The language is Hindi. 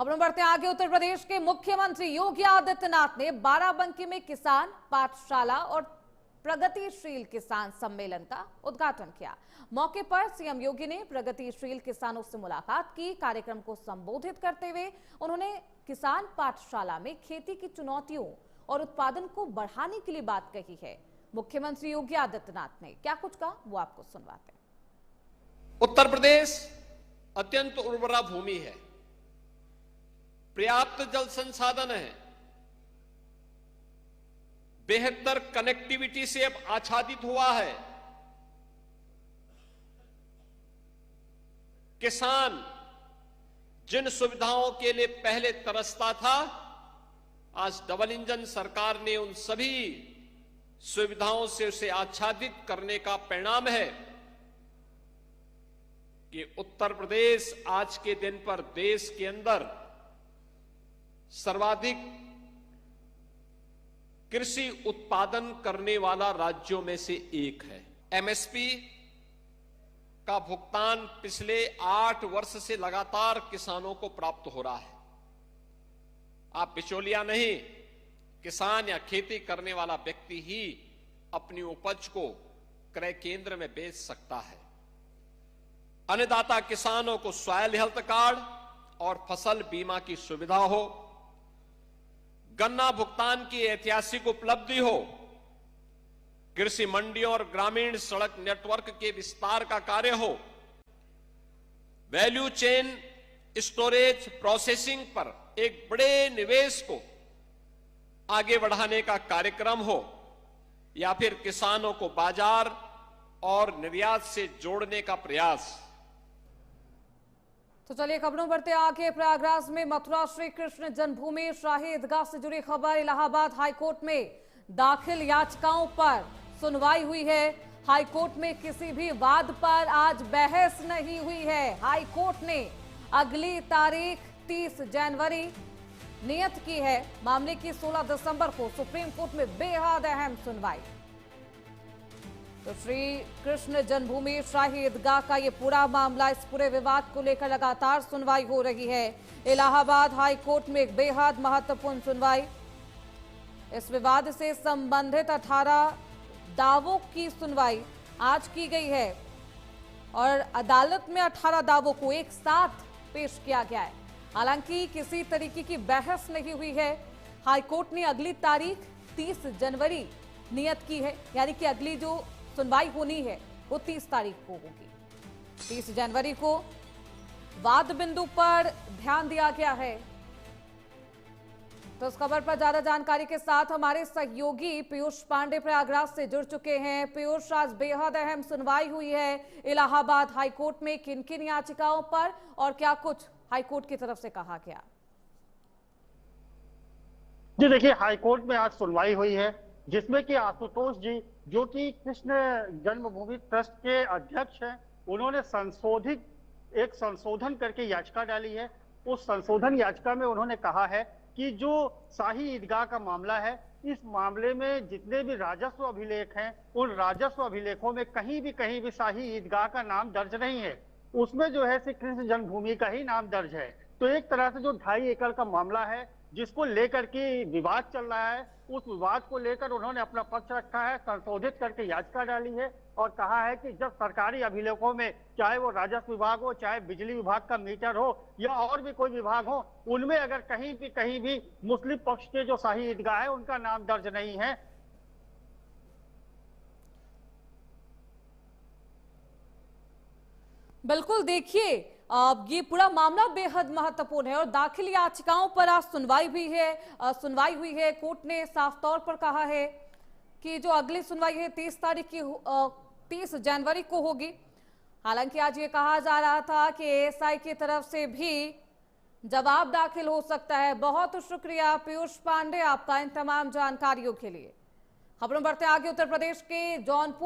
खबरों बढ़ते हैं आगे। उत्तर प्रदेश के मुख्यमंत्री योगी आदित्यनाथ ने बाराबंकी में किसान पाठशाला और प्रगतिशील किसान सम्मेलन का उद्घाटन किया। मौके पर सीएम योगी ने प्रगतिशील किसानों से मुलाकात की। कार्यक्रम को संबोधित करते हुए उन्होंने किसान पाठशाला में खेती की चुनौतियों और उत्पादन को बढ़ाने के लिए बात कही है। मुख्यमंत्री योगी आदित्यनाथ ने क्या कुछ कहा वो आपको सुनवाते हैं। उत्तर प्रदेश अत्यंत उर्वरा भूमि है, पर्याप्त जल संसाधन है, बेहतर कनेक्टिविटी से अब आच्छादित हुआ है। किसान जिन सुविधाओं के लिए पहले तरसता था, आज डबल इंजन सरकार ने उन सभी सुविधाओं से उसे आच्छादित करने का परिणाम है कि उत्तर प्रदेश आज के दिन पर देश के अंदर सर्वाधिक कृषि उत्पादन करने वाला राज्यों में से एक है। एमएसपी का भुगतान पिछले 8 वर्ष से लगातार किसानों को प्राप्त हो रहा है। आप बिचौलिया नहीं, किसान या खेती करने वाला व्यक्ति ही अपनी उपज को क्रय केंद्र में बेच सकता है। अन्नदाता किसानों को सॉइल हेल्थ कार्ड और फसल बीमा की सुविधा हो, गन्ना भुगतान की ऐतिहासिक उपलब्धि हो, कृषि मंडियों और ग्रामीण सड़क नेटवर्क के विस्तार का कार्य हो, वैल्यू चेन स्टोरेज प्रोसेसिंग पर एक बड़े निवेश को आगे बढ़ाने का कार्यक्रम हो, या फिर किसानों को बाजार और निर्यात से जोड़ने का प्रयास। तो चलिए खबरों बढ़ते आगे। प्रयागराज में मथुरा श्री कृष्ण जन्मभूमि शाही ईदगाह से जुड़ी खबर। इलाहाबाद हाईकोर्ट में दाखिल याचिकाओं पर सुनवाई हुई है। हाईकोर्ट में किसी भी वाद पर आज बहस नहीं हुई है। हाईकोर्ट ने अगली तारीख 30 जनवरी नियत की है। मामले की 16 दिसंबर को सुप्रीम कोर्ट में बेहद अहम सुनवाई। तो श्री कृष्ण जन्मभूमि शाही ईदगाह का ये पूरा मामला, इस पूरे विवाद को लेकर लगातार सुनवाई हो रही है। इलाहाबाद हाई कोर्ट में एक बेहद महत्वपूर्ण सुनवाई। इस विवाद से संबंधित 18 दावों की सुनवाई आज की गई है और अदालत में 18 दावों को एक साथ पेश किया गया है। हालांकि किसी तरीके की बहस नहीं हुई है। हाईकोर्ट ने अगली तारीख 30 जनवरी नियत की है, यानी कि अगली जो सुनवाई होनी है वो 30 तारीख को होगी। 30 जनवरी को वाद बिंदु पर ध्यान दिया गया है। तो इस खबर पर ज्यादा जानकारी के साथ हमारे सहयोगी पीयूष पांडे प्रयागराज से जुड़ चुके हैं। पीयूष, आज बेहद अहम सुनवाई हुई है इलाहाबाद हाईकोर्ट में। किन किन याचिकाओं पर और क्या कुछ हाईकोर्ट की तरफ से कहा गया? जी देखिए, हाईकोर्ट में आज सुनवाई हुई है जिसमें कि आशुतोष जी, जो कि कृष्ण जन्मभूमि ट्रस्ट के अध्यक्ष हैं, उन्होंने एक संशोधन करके याचिका डाली है। उस संशोधन याचिका में उन्होंने कहा है कि जो शाही ईदगाह का मामला है, इस मामले में जितने भी राजस्व अभिलेख हैं, उन राजस्व अभिलेखों में कहीं भी शाही ईदगाह का नाम दर्ज नहीं है। उसमें जो है श्री कृष्ण जन्मभूमि का ही नाम दर्ज है। तो एक तरह से जो 2.5 एकड़ का मामला है जिसको लेकर के विवाद चल रहा है, उस विवाद को लेकर उन्होंने अपना पक्ष रखा है, संशोधित करके याचिका डाली है और कहा है कि जब सरकारी अभिलेखों में, चाहे वो राजस्व विभाग हो, चाहे बिजली विभाग का मीटर हो या और भी कोई विभाग हो, उनमें अगर कहीं भी मुस्लिम पक्ष के जो शाही ईदगाह है उनका नाम दर्ज नहीं है। बिल्कुल, देखिए ये पूरा मामला बेहद महत्वपूर्ण है और दाखिल याचिकाओं पर आज सुनवाई हुई है। कोर्ट ने साफ तौर पर कहा है कि जो अगली सुनवाई है 30 जनवरी को होगी। हालांकि आज ये कहा जा रहा था कि एएसआई की तरफ से भी जवाब दाखिल हो सकता है। बहुत शुक्रिया पीयूष पांडे आपका इन तमाम जानकारियों के लिए। खबरों बढ़ते आगे। उत्तर प्रदेश के जौनपुर